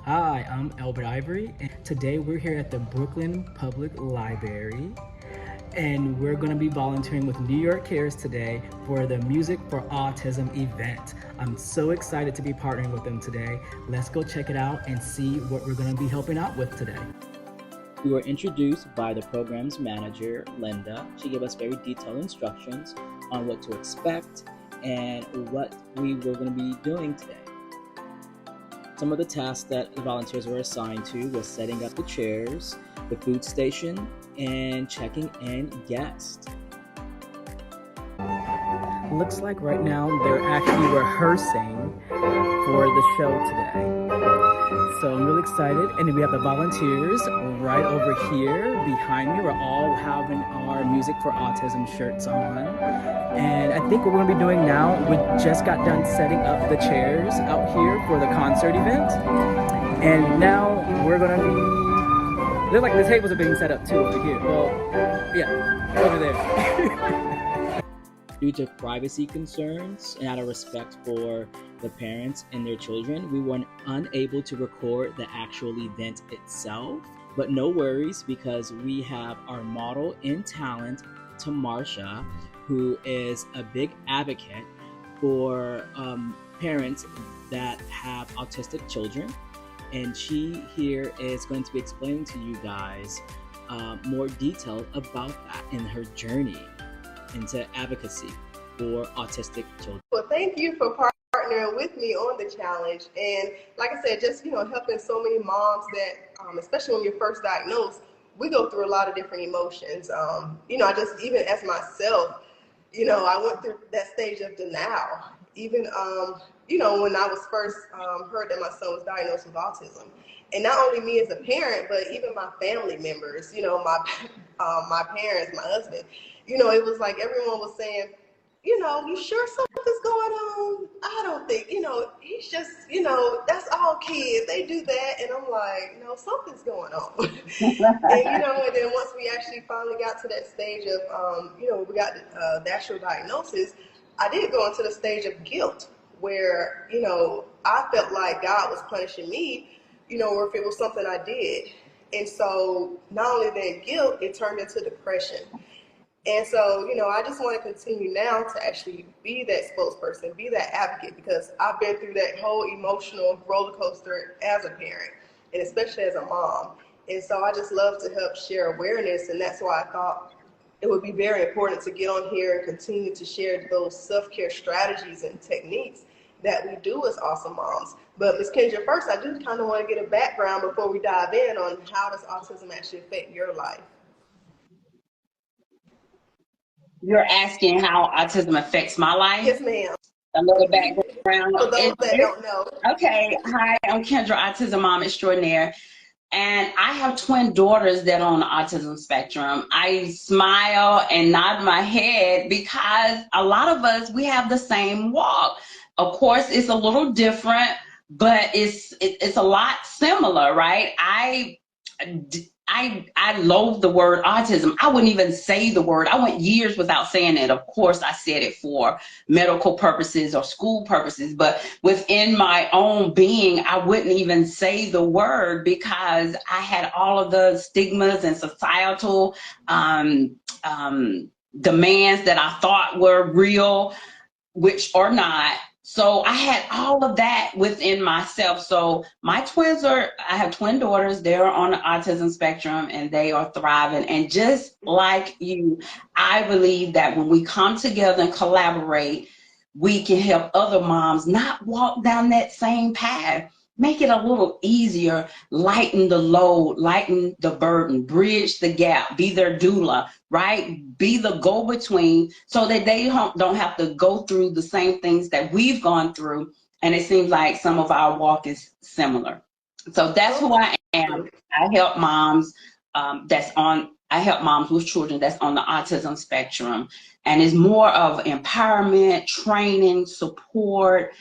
Hi, I'm Elbert Ivory, and today we're here at the Brooklyn Public Library, and we're going to be volunteering with New York Cares today for the Music for Autism event. I'm so excited to be partnering with them today. Let's go check it out and see what we're going to be helping out with today. We were introduced by the program's manager, Linda. She gave us very detailed instructions on what to expect and what we were going to be doing today. Some of the tasks that the volunteers were assigned to was setting up the chairs, the food station, and checking in guests. Looks like right now they're actually rehearsing for the show today. So I'm really excited. And then we have the volunteers right over here behind me. We're all having our Music for Autism shirts on. And I think what we're gonna be doing now, we just got done setting up the chairs out here for the concert event. And now we're gonna be, looks like the tables are being set up too over here. Well, yeah, over there. Due to privacy concerns and out of respect for the parents and their children, we were unable to record the actual event itself. But no worries, because we have our model in talent, Tamarsha, who is a big advocate for parents that have autistic children. And she here is going to be explaining to you guys more detail about that in her journey into advocacy for autistic children. Well, thank you for partnering with me on the challenge. And like I said, just, helping so many moms that, especially when you're first diagnosed, we go through a lot of different emotions. I just, even as myself, I went through that stage of denial. Even, when I was first heard that my son was diagnosed with autism. And not only me as a parent, but even my family members, my parents, my husband, it was like everyone was saying, you sure something's going on? I don't think, he's just, that's all kids. They do that. And I'm like, no, something's going on. And then once we actually finally got to that stage of, we got the actual diagnosis, I did go into the stage of guilt where, I felt like God was punishing me, or if it was something I did. And so not only then guilt, it turned into depression. And so, I just want to continue now to actually be that spokesperson, be that advocate, because I've been through that whole emotional roller coaster as a parent, and especially as a mom. And so I just love to help share awareness, and that's why I thought it would be very important to get on here and continue to share those self-care strategies and techniques that we do as awesome moms. But Ms. Kendra, first, I do kind of want to get a background before we dive in on how does autism actually affect your life. You're asking how autism affects my life? Yes, ma'am. A little background. For those that don't know. Okay. Hi, I'm Kendra, autism mom extraordinaire. And I have twin daughters that are on the autism spectrum. I smile and nod my head because a lot of us, we have the same walk. Of course, it's a little different, but it's a lot similar, right? I loathe the word autism. I wouldn't even say the word. I went years without saying it. Of course, I said it for medical purposes or school purposes, but within my own being, I wouldn't even say the word because I had all of the stigmas and societal demands that I thought were real, which are not. So I had all of that within myself. So my twins I have twin daughters, they're on the autism spectrum and they are thriving. And just like you, I believe that when we come together and collaborate, we can help other moms not walk down that same path. Make it a little easier, lighten the load, lighten the burden, bridge the gap, be their doula, right? Be the go-between so that they don't have to go through the same things that we've gone through. And it seems like some of our walk is similar. So that's who I am. I help moms I help moms with children that's on the autism spectrum. And it's more of empowerment, training, support,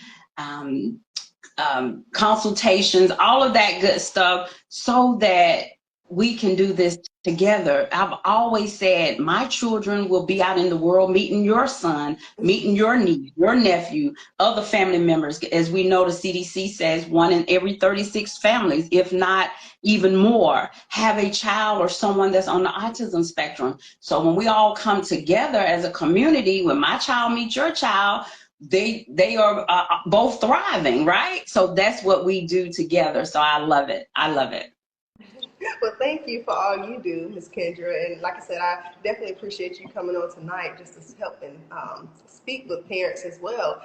consultations, all of that good stuff so that we can do this together. I've always said my children will be out in the world meeting your son, meeting your niece, your nephew, other family members. As we know, the CDC says 1 in every 36 families, if not even more, have a child or someone that's on the autism spectrum. So when we all come together as a community, when my child meets your child, they are both thriving, right? So that's what we do together. So I love it. I love it. Well, thank you for all you do, Ms. Kendra. And like I said, I definitely appreciate you coming on tonight just to help and speak with parents as well.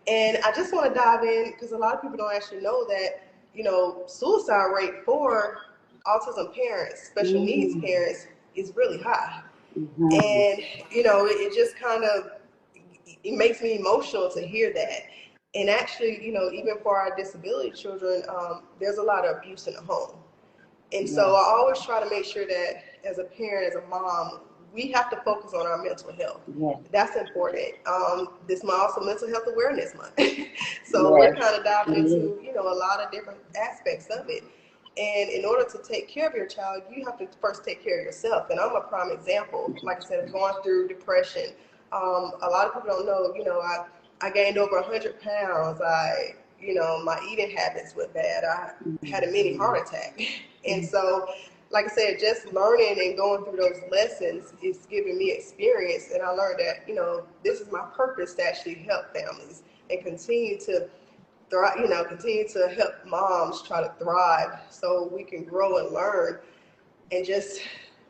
And I just want to dive in because a lot of people don't actually know that, suicide rate for autism parents, special needs parents, is really high. Mm-hmm. And, it just kind of, it makes me emotional to hear that. And actually, even for our disability children, there's a lot of abuse in the home. And so I always try to make sure that as a parent, as a mom, we have to focus on our mental health. Yes. That's important. This month also Mental Health Awareness Month. So Yes. we're kind of diving into, a lot of different aspects of it. And in order to take care of your child, you have to first take care of yourself. And I'm a prime example. Like I said, going through depression. A lot of people don't know, I gained over 100 pounds. My eating habits were bad. I had a mini heart attack. And so, like I said, just learning and going through those lessons is giving me experience. And I learned that, this is my purpose to actually help families and continue to thrive, continue to help moms try to thrive so we can grow and learn and just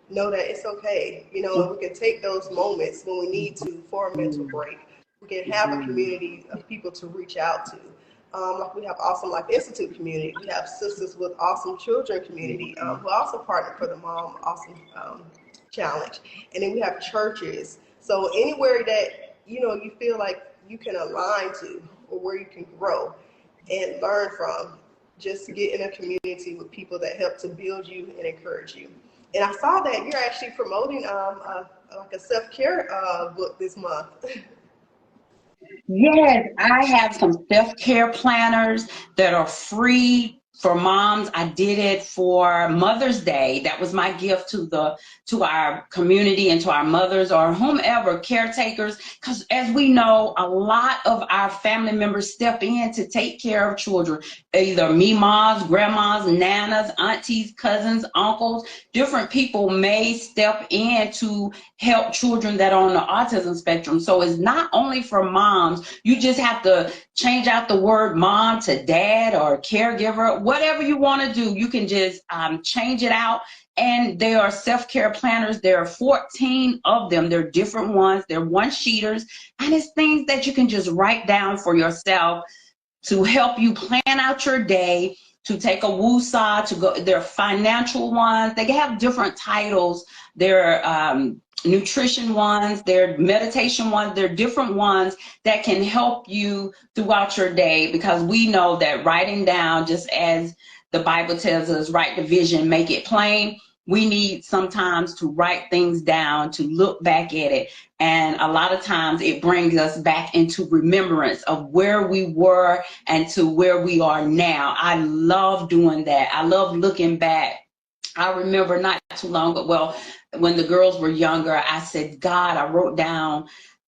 know that it's okay. And we can take those moments when we need to for a mental break. We can have a community of people to reach out to. Like we have Awesome Life Institute community. We have Sisters with Awesome Children community who also partner for the Mom Awesome Challenge. And then we have churches. So anywhere that, you feel like you can align to or where you can grow and learn from, just get in a community with people that help to build you and encourage you. And I saw that you're actually promoting like a self-care book this month. Yes, I have some self-care planners that are free for moms. I did it for Mother's Day. That was my gift to our community and to our mothers or whomever, caretakers, because as we know, a lot of our family members step in to take care of children, either memas, grandmas, nanas, aunties, cousins, uncles. Different people may step in to help children that are on the autism spectrum. So it's not only for moms. You just have to change out the word mom to dad or caregiver, whatever you want to do. You can just change it out. And they are self-care planners. There are 14 of them. They're different ones. They're one-sheeters. And it's things that you can just write down for yourself to help you plan out your day, to take a woo-saw, to go. They're financial ones. They have different titles. They're nutrition ones, they're meditation ones, they're different ones that can help you throughout your day, because we know that writing down, just as the Bible tells us, write the vision, make it plain. We need sometimes to write things down, to look back at it. And a lot of times it brings us back into remembrance of where we were and to where we are now. I love doing that. I love looking back. I remember not too long ago, well, when the girls were younger, I said, God, I wrote down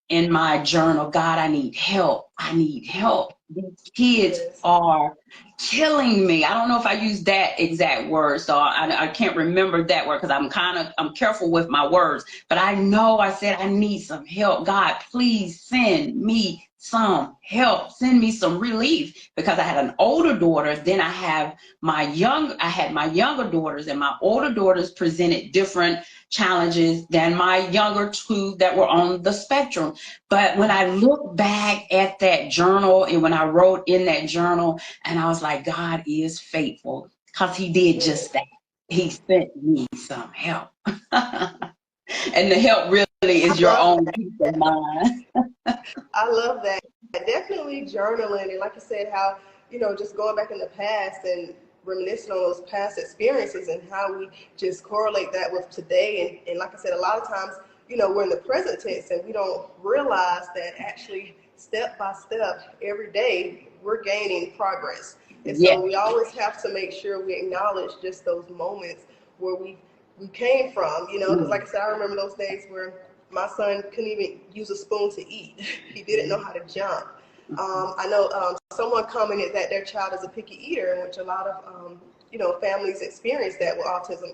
in my journal, God, I need help. I need help. These kids are killing me. I don't know if I used that exact word, so I can't remember that word because I'm careful with my words. But I know I said, I need some help. God, please send me some help. Send me some relief, because I had an older daughter. Then I had my younger daughters, and my older daughters presented different challenges than my younger two that were on the spectrum. But when I look back at that journal and when I wrote in that journal, and I was like, God is faithful, because he did just that. He sent me some help. And the help really is your own peace of mind. I love that. Definitely journaling, and like I said, how, just going back in the past and reminiscing on those past experiences and how we just correlate that with today. And like I said, a lot of times, we're in the present tense and we don't realize that actually step by step, every day, we're gaining progress. And so we always have to make sure we acknowledge just those moments where we we came from, you know, because like I said, I remember those days where my son couldn't even use a spoon to eat. He didn't know how to jump. I know someone commented that their child is a picky eater, in which a lot of you know, families experience that with autism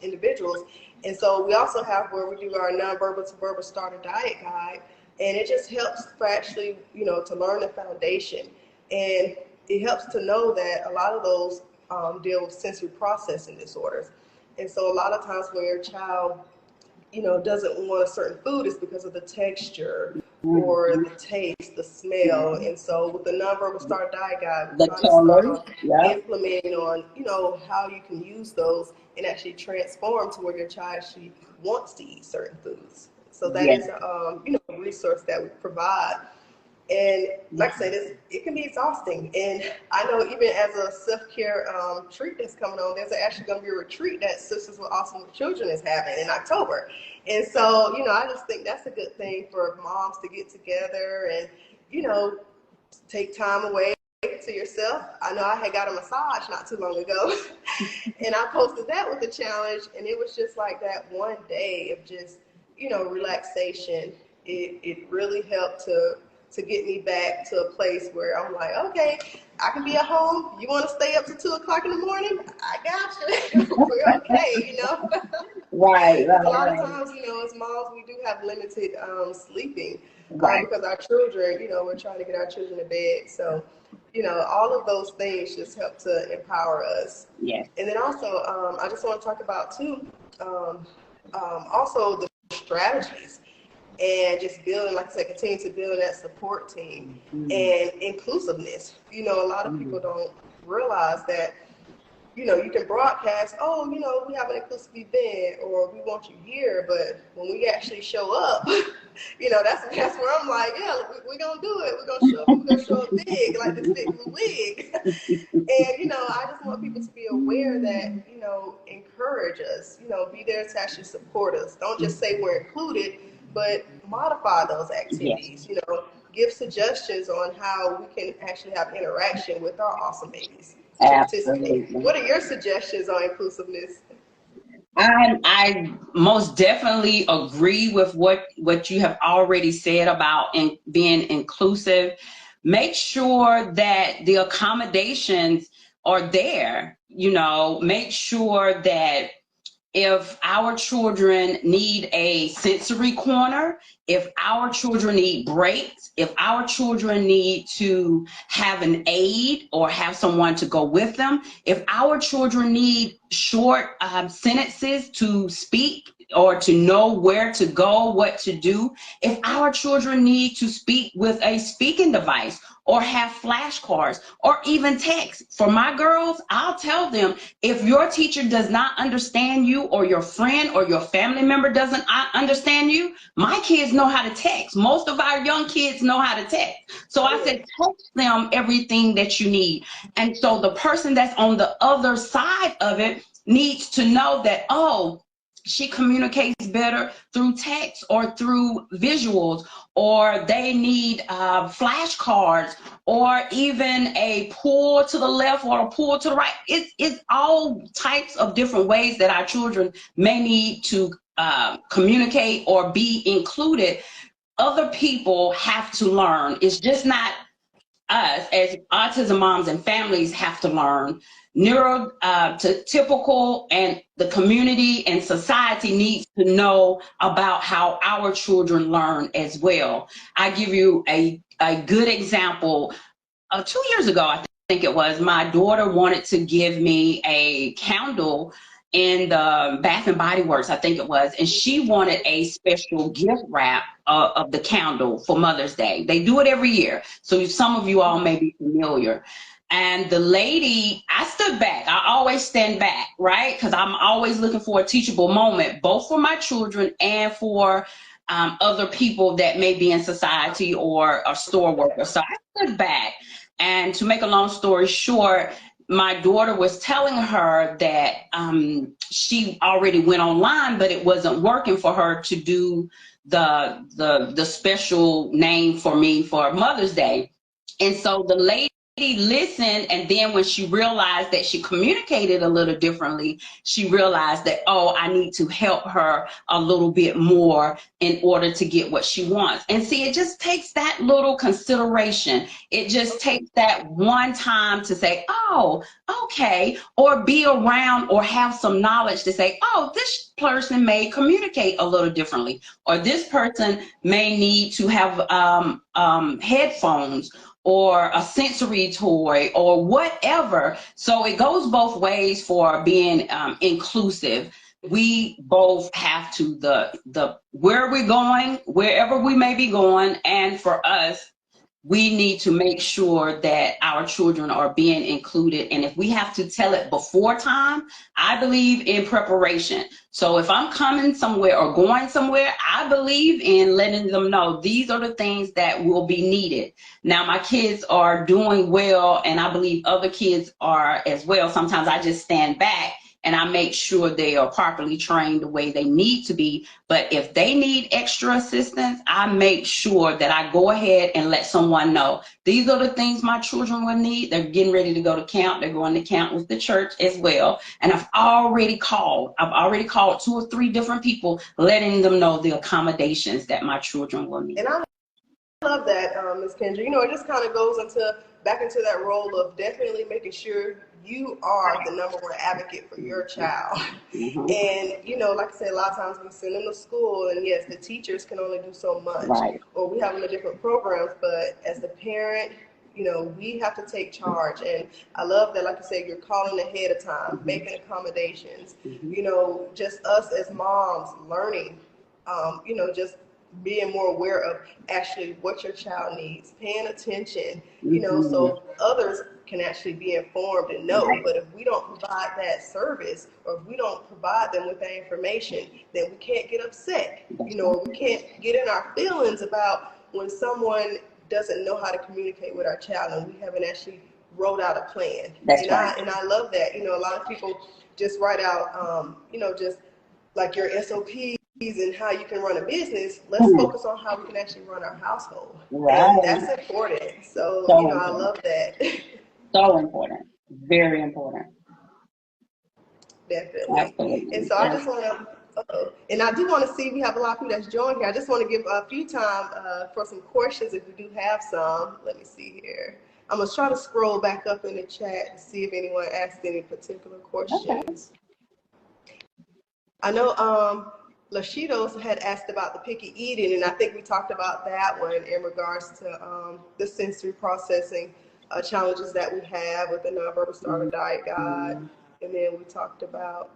individuals. And so we also have where we do our nonverbal to verbal starter diet guide, and it just helps for actually, you know, to learn the foundation. And it helps to know that a lot of those deal with sensory processing disorders. And so a lot of times when your child, you know, doesn't want a certain food, is because of the texture or the taste, the smell. And so with the nonverbal start diet guide, we're trying to start implementing on, you know, how you can use those and actually transform to where your child actually wants to eat certain foods. So that is a you know, a resource that we provide. And like I said, it can be exhausting. And I know even as a self-care treat that's coming on, there's actually going to be a retreat that Sisters with Awesome with Children is having in October. And so, you know, I just think that's a good thing for moms to get together and, you know, take time away to yourself. I know I had got a massage not too long ago, and I posted that with the challenge, and it was just like that one day of just, you know, relaxation. It really helped to get me back to a place where I'm like, okay, I can be at home. You want to stay up to 2 o'clock in the morning? I got you. We're okay, you know? Right. A lot of times, you know, as moms, we do have limited sleeping because our children, you know, we're trying to get our children to bed. So, you know, all of those things just help to empower us. Yes. And then also, I just want to talk about, too, also the strategies. And just building, like I said, continue to build that support team and inclusiveness. You know, a lot of people don't realize that, you know, you can broadcast, oh, you know, we have an inclusive event or we want you here, but when we actually show up, you know, that's where I'm like, yeah, we're going to do it. We're going to show up. We're going to show up big, like this big blue wig. And, you know, I just want people to be aware that, you know, encourage us, you know, be there to actually support us. Don't just say we're included, but modify those activities, you know, give suggestions on how we can actually have interaction with our awesome babies. Absolutely. What are your suggestions on inclusiveness? I most definitely agree with what you have already said about being inclusive. Make sure that the accommodations are there, you know, make sure that if our children need a sensory corner, if our children need breaks, if our children need to have an aide or have someone to go with them, if our children need short sentences to speak or to know where to go, what to do, if our children need to speak with a speaking device or have flashcards or even text. For my girls, I'll tell them, if your teacher does not understand you or your friend or your family member doesn't understand you, my kids know how to text. Most of our young kids know how to text. So I said, text them everything that you need. And so the person that's on the other side of it needs to know that, oh, she communicates better through text or through visuals, or they need flashcards, or even a pull to the left or a pull to the right. It's all types of different ways that our children may need to communicate or be included. Other people have to learn. It's just not us as autism moms and families have to learn. Neurotypical and the community and society needs to know about how our children learn as well. I give you a good example. 2 years ago, I think it was, my daughter wanted to give me a candle in the Bath and Body Works, I think it was, and she wanted a special gift wrap of the candle for Mother's Day. They do it every year, so some of you all may be familiar. And the lady, I stood back. I always stand back, right? Because I'm always looking for a teachable moment, both for my children and for other people that may be in society or a store worker. So I stood back. And to make a long story short, my daughter was telling her that she already went online, but it wasn't working for her to do the special name for me for Mother's Day. And so the lady listened, and then when she realized that she communicated a little differently, she realized that, oh, I need to help her a little bit more in order to get what she wants. And see, it just takes that little consideration. It just takes that one time to say, oh, okay, or be around or have some knowledge to say, oh, this person may communicate a little differently, or this person may need to have headphones or a sensory toy or whatever. So it goes both ways for being inclusive. We both have to, the where we're going, wherever we may be going, and for us, we need to make sure that our children are being included. And if we have to tell it before time, I believe in preparation. So if I'm coming somewhere or going somewhere, I believe in letting them know these are the things that will be needed. Now, my kids are doing well, and I believe other kids are as well. Sometimes I just stand back and I make sure they are properly trained the way they need to be. But if they need extra assistance, I make sure that I go ahead and let someone know. These are the things my children will need. They're getting ready to go to camp. They're going to camp with the church as well. And I've already called 2 or 3 different people, letting them know the accommodations that my children will need. And I love that, Ms. Kendra. You know, it just kind of goes back into that role of definitely making sure you are the #1 advocate for your child. Mm-hmm. And, you know, like I said, a lot of times we send them to school, and yes, the teachers can only do so much. Right. Or we have them in different programs, but as the parent, you know, we have to take charge. And I love that, like you said, you're calling ahead of time, Mm-hmm. making accommodations. Mm-hmm. You know, just us as moms learning, you know, just being more aware of actually what your child needs, paying attention, you know, so others can actually be informed and know. But if we don't provide that service, or if we don't provide them with that information, then we can't get upset. You know, we can't get in our feelings about when someone doesn't know how to communicate with our child and we haven't actually wrote out a plan. That's right. I love that. You know, a lot of people just write out, you know, just like your SOPs and how you can run a business. Let's focus on how we can actually run our household. Right. And that's important. So you know, important. I love that. So important. Very important. Definitely. Absolutely. And so I just want to, and I do want to see, we have a lot of people that's joined here. I just want to give a few time for some questions if we do have some. Let me see here. I'm going to try to scroll back up in the chat to see if anyone asked any particular questions. Okay. I know Lashidos had asked about the picky eating, and I think we talked about that one in regards to the sensory processing challenges that we have with the nonverbal starter diet guide. And then we talked about,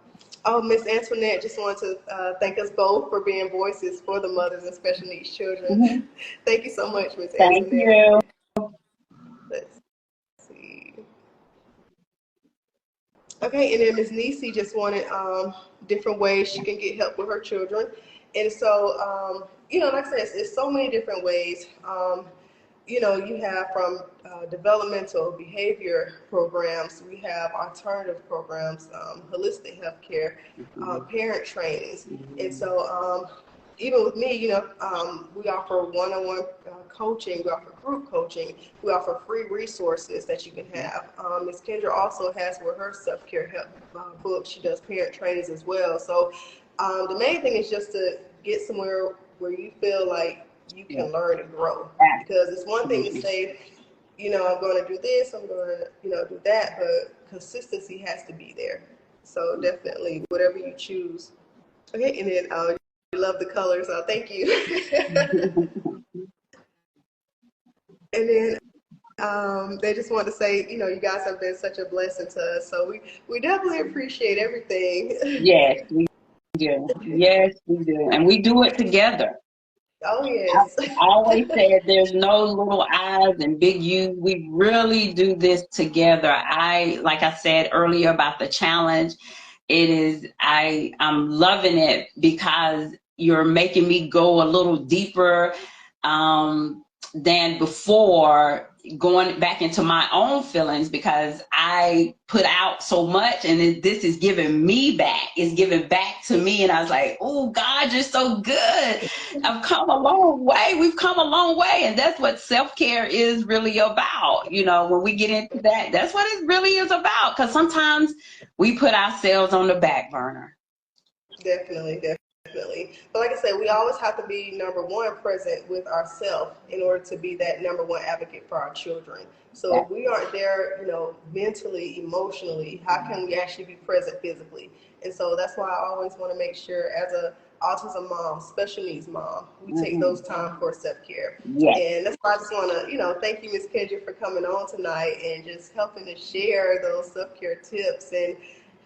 Miss Antoinette just wanted to thank us both for being voices for the mothers and special needs children. Thank you so much, Miss Antoinette. Thank you. Let's see. Okay, and then Ms. Nisi just wanted different ways she can get help with her children. And so, you know, like I said, it's so many different ways. You know, you have from developmental behavior programs, we have alternative programs, holistic healthcare, parent trainings. And so even with me, you know, we offer one-on-one coaching, we offer group coaching, we offer free resources that you can have. Ms. Kendra also has with her self-care help book, she does parent trainings as well. So the main thing is just to get somewhere where you feel like you can learn and grow. Because it's one thing to say, you know, I'm going to do this, I'm going to, you know, do that, but consistency has to be there. So definitely, whatever you choose. Okay, and then you love the colors, so thank you. And then they just want to say, you know, you guys have been such a blessing to us, so we definitely appreciate everything. Yes, we do. Yes, we do. And we do it together. Oh, yes. I always said there's no little I's and big U's. We really do this together. Like I said earlier about the challenge, I'm loving it because you're making me go a little deeper. than before, going back into my own feelings, because I put out so much, and this is giving me back. It's giving back to me. And I was like, oh, God, you're so good. I've come a long way. We've come a long way. And that's what self-care is really about. You know, when we get into that, that's what it really is about. Because sometimes we put ourselves on the back burner. Definitely, definitely. But like I said, we always have to be number one present with ourselves in order to be that number one advocate for our children. So if we aren't there, you know, mentally, emotionally, how can we actually be present physically? And so that's why I always want to make sure, as a autism mom, special needs mom, we take those time for self-care. Yes. And that's why I just want to, you know, thank you, Ms. Kendra, for coming on tonight and just helping to share those self-care tips and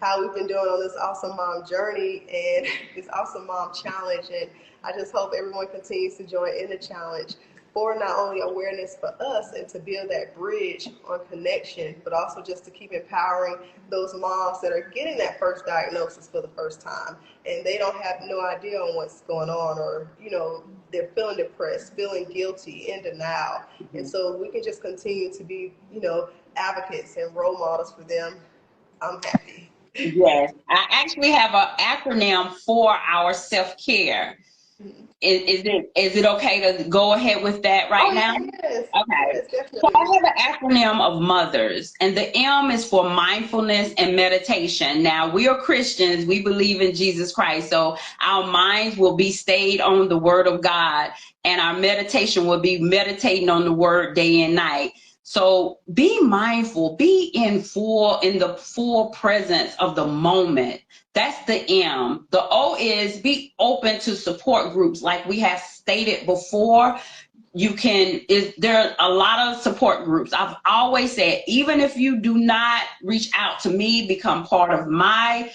how we've been doing on this awesome mom journey and this awesome mom challenge. And I just hope everyone continues to join in the challenge for not only awareness for us and to build that bridge on connection, but also just to keep empowering those moms that are getting that first diagnosis for the first time and they don't have no idea on what's going on, or, you know, they're feeling depressed, feeling guilty, in denial. And so we can just continue to be, you know, advocates and role models for them. I'm happy. Yes, I actually have an acronym for our self-care. Is it okay to go ahead with that right now? Yes. Okay. Yes, definitely. So I have an acronym of mothers, and the M is for mindfulness and meditation. Now, we are Christians. We believe in Jesus Christ. So our minds will be stayed on the word of God, and our meditation will be meditating on the word day and night. So be mindful, be in the full presence of the moment. That's the M. The O is be open to support groups. Like we have stated before, there are a lot of support groups. I've always said, even if you do not reach out to me, become part of my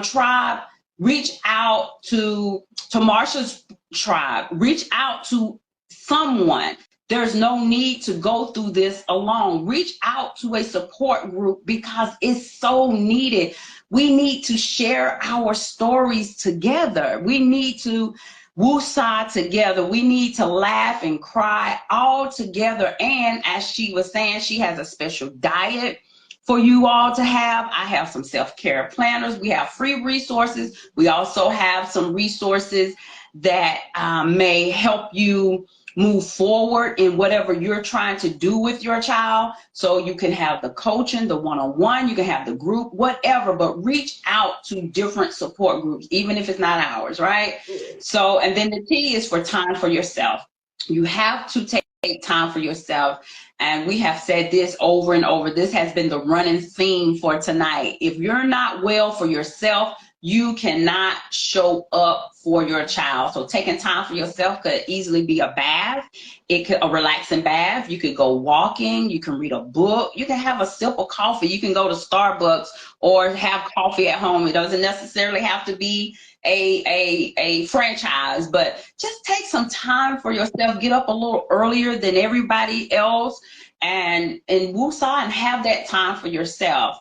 tribe, reach out to Marsha's tribe, reach out to someone. There's no need to go through this alone. Reach out to a support group because it's so needed. We need to share our stories together. We need to woosah together. We need to laugh and cry all together. And as she was saying, she has a special diet for you all to have. I have some self-care planners. We have free resources. We also have some resources that may help you move forward in whatever you're trying to do with your child. So you can have the coaching, the one-on-one, you can have the group, whatever, but reach out to different support groups, even if it's not ours, right? So, and then the T is for time for yourself. You have to take time for yourself. And we have said this over and over. This has been the running theme for tonight. If you're not well for yourself, you cannot show up for your child. So taking time for yourself could easily be a bath. It could a relaxing bath. You could go walking. You can read a book. You can have a sip of coffee. You can go to Starbucks or have coffee at home. It doesn't necessarily have to be a franchise, but just take some time for yourself. Get up a little earlier than everybody else and woosah and have that time for yourself.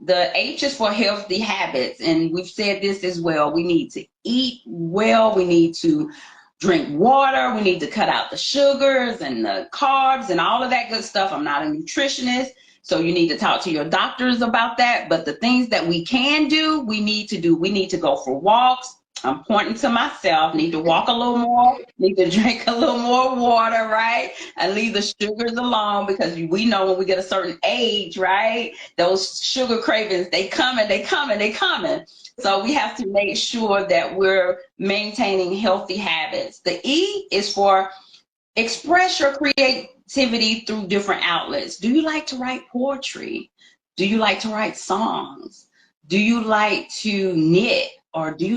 The H is for healthy habits, and we've said this as well. We need to eat well. We need to drink water. We need to cut out the sugars and the carbs and all of that good stuff. I'm not a nutritionist, so you need to talk to your doctors about that. But the things that we can do, we need to do. We need to go for walks. I'm pointing to myself, need to walk a little more, need to drink a little more water, right? And leave the sugars alone, because we know when we get a certain age, right? Those sugar cravings, they coming. So we have to make sure that we're maintaining healthy habits. The E is for express your creativity through different outlets. Do you like to write poetry? Do you like to write songs? Do you like to knit? Or do you